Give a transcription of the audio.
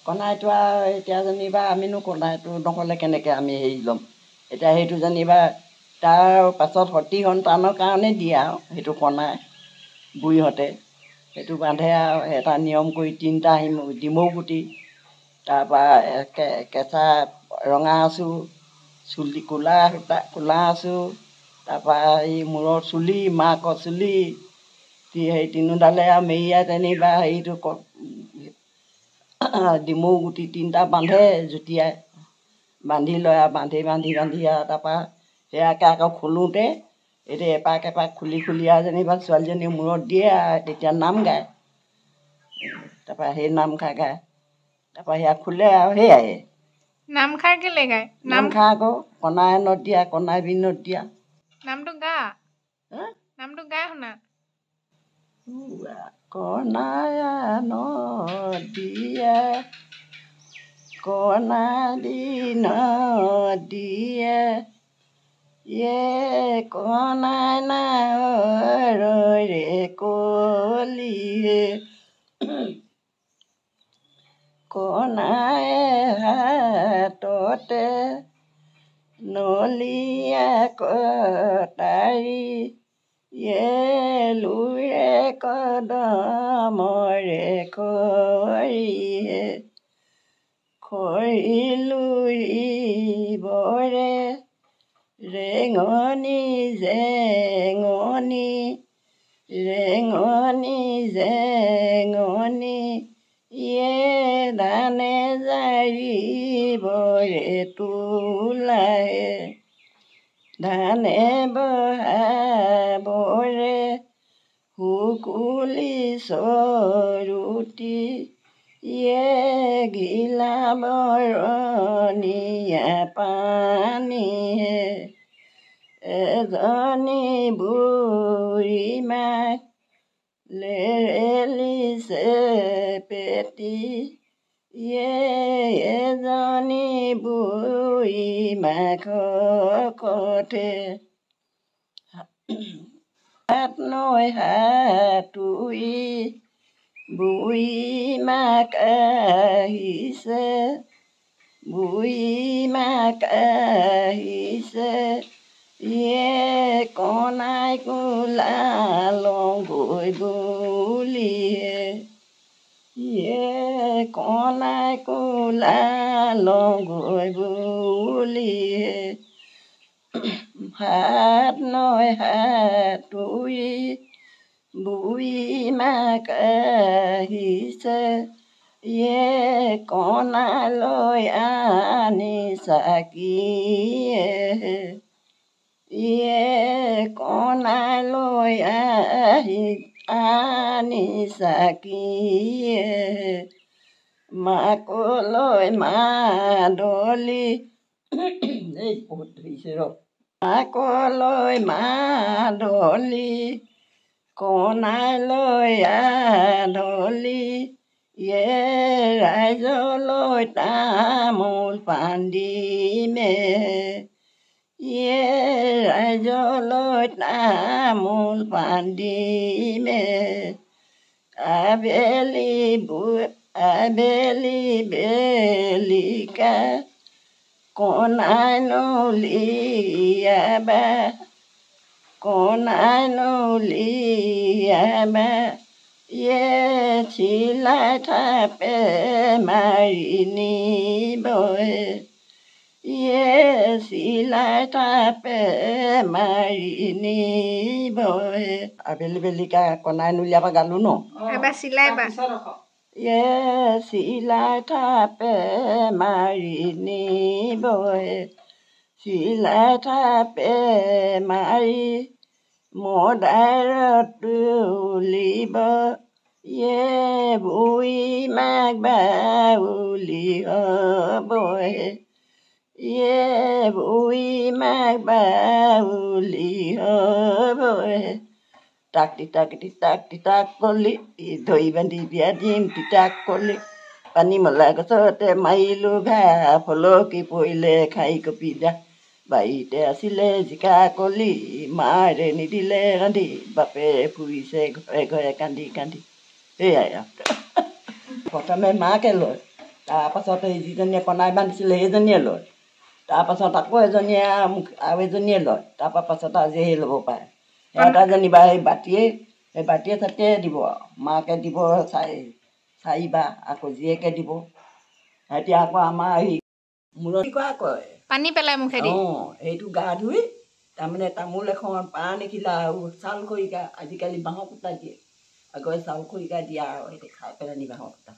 কণাইটো আৰু এতিয়া যেনিবা আমিনো কণাইটো নহ'লে কেনেকৈ আমি হেৰি ল'ম এতিয়া সেইটো যেনিবা তাৰ পাছত সতি সন্তানৰ কাৰণে দিয়ে আৰু সেইটো কণাই বুঢ়ীহঁতে সেইটো বান্ধে আৰু এটা নিয়ম কৰি 3টা ডিমৌ গুটি তাৰপৰা কেঁচা ৰঙা আঁচু চুলি ক'লা আঁচু তাৰপৰা এই মূৰৰ চুলি মাকৰ চুলি সেই তিনিওডালে আৰু মেৰিয়াই যেনিবা হেৰিটো ডিমৌ গুটি 3টা বান্ধে জুতিয়াই বান্ধি লয় আৰু বান্ধি আৰু তাৰপৰা সেয়াকে আকৌ খোলোতে এতিয়া এপাক খুলি আৰু যেনিবা ছোৱালীজনীৰ মূৰত দিয়ে আৰু তেতিয়া নাম গায় তাৰপৰা সেই নামষাৰ গায় তাৰপৰা সেয়া খোলে আৰু সেয়াই নামষাৰ কেলে গায় নামষাৰ আকৌ কণাই নত দিয়া কণাই বিনত দিয়া নামটো গা নামটো গাই শুনা কণাই নত দিয়া কণাই দিনত দিয়া কণাই নাৱৰে কলিয়ে কণাই হাততে নলীয়া কটাৰী লুৰে কদমৰে খৰিয়ে খৰি লুৰিবৰে ৰেঙনি জেঙনি ধানে জাৰিবৰে তোলায়ে ধানে বহাবৰে শুকুলি চৰুতি গিলা বৰণীয়া পানীয়ে এজনী বুঢ়ী মাক লেৰেলিছে পেটি এজনী বুঢ়ী মাক কতে হাত নৈ সাঁতুৰি বুঢ়ী মাক আহিছে কণাই কোলা লংগৈ বুলিয়ে কণাই কোলা লংগৈ বুলিয়ে হাত নৈ সাঁতুৰি বুঢ়ী মাক আহিছে কণালৈ আনি চাকিয়ে কণালৈ আনি চাকিয়ে মাকলৈ মাদলি এই বহুত ধৰিছে মাকলৈ মাদলি কণালৈ আদলি ৰাইজলৈ তামোল পাণ দিমে ৰাইজলৈ তামোল পাণ দিমে আবেলি বেলিকা কণাই নলিয়াবা চিলাই থাপে মাৰি নিবহে চিলাই থাপে মাৰি নিবহে আবেলি বেলিকা কণাই নলিয়াবা গালো ন চিলাই থাপে মাৰি নিবহে চিলাই থাপে মাৰি মদাৰত তুলিব বুঢ়ী মাক বাউলি হ'বহে বুঢ়ী মাক বাউলি হ'বহে তাক তিতাক কলি ধৰি বান্ধি বিয়া দিম তিতাক কলি পানী মলা গছতে মাৰিলোঁ ঘাঁহ ফলকি পৰিলে খাই কপি দা বাৰীতে আছিলে জিকা কলি মাৰে নিদিলে ৰান্ধি বাপেৰে ফুৰিছে ঘৰে ঘৰে কান্দি সেয়াই আৰু প্ৰথমে মাকে লয় তাৰপাছত সেই যিজনীয়ে কণাই বান্ধিছিলে সেইজনীয়ে লয়, তাৰপাছত আকৌ এজনীয়ে আৰু এজনীয়ে লয়, তাৰপৰা পাছত আজি সেই ল'ব পাৰে। এটা যেনিবা সেই বাতিয়ে চাতিয়ে দিব আৰু মাকে দিব চাৰিবাৰ, আকৌ জীয়েকে দিব। এতিয়া আকৌ আমাৰ সেই মূৰত কৰা কয় পানী পেলাই মুখেদি সেইটো গা ধুই তাৰমানে তামোল এখন পাণ এখিলা আৰু চাউল খৰিকা, আজিকালি বাঁহৰ কুটা দিয়ে, আগতে চাউল খৰিকা দিয়া আৰু সেইটো খাই পেলাই নি বাঁহৰ কুটা